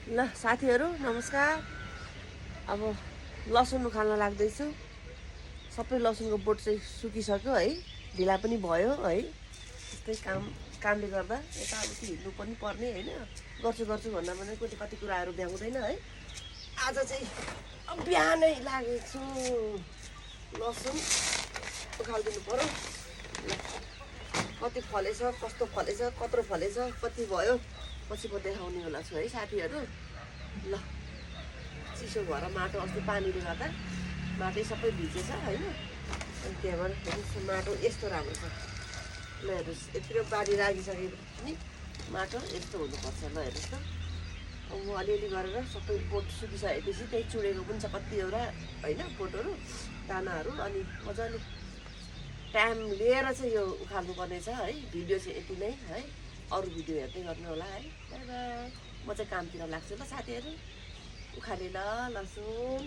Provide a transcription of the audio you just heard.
ल साथीहरू नमस्कार। अब लसुन उखाल्न लाग्दैछु। सबै लसुनको बोट चाहिँ सुकिसक्यो है, ढिला पनि भयो है। त्यस्तै कामले गर्दा यताउति हिँड्नु पनि पर्ने होइन। गर्छु भन्दा पनि कति कुराहरू भ्याउँदैन है। आज चाहिँ बिहानै लागेको छु, लसुन उखालिदिनु पर्यो। कति फलेछ, कस्तो फलेछ, कत्रो फलेछ, कति भयो पछि म देखाउने होला छु है साथीहरू। ल चिसो भएर माटो अस्ति पानीले गर्दा माटै सबै भिजेछ होइन। अनि त्यहाँबाट हेर्नुहोस् माटो यस्तो राम्रो छ। ल हेर्नुहोस् यत्रो बारी राखिसकेपछि माटो यस्तो हुनुपर्छ। ल हेर्नुहोस् त, अब म अलिअलि गरेर सबै बोट सुकिसकेपछि त्यही चुडेको पनि छ कतिवटा होइन बोटहरू दानाहरू। अनि मजाले टाइम लिएर चाहिँ यो उखाल्नु पर्ने छ है। भिडियो चाहिँ यति नै है, अरू भिडियो हेर्दै गर्नु होला है। बाई बाई, म चाहिँ कामतिर लाग्छु ल साथीहरू। उखाले ल लसुन।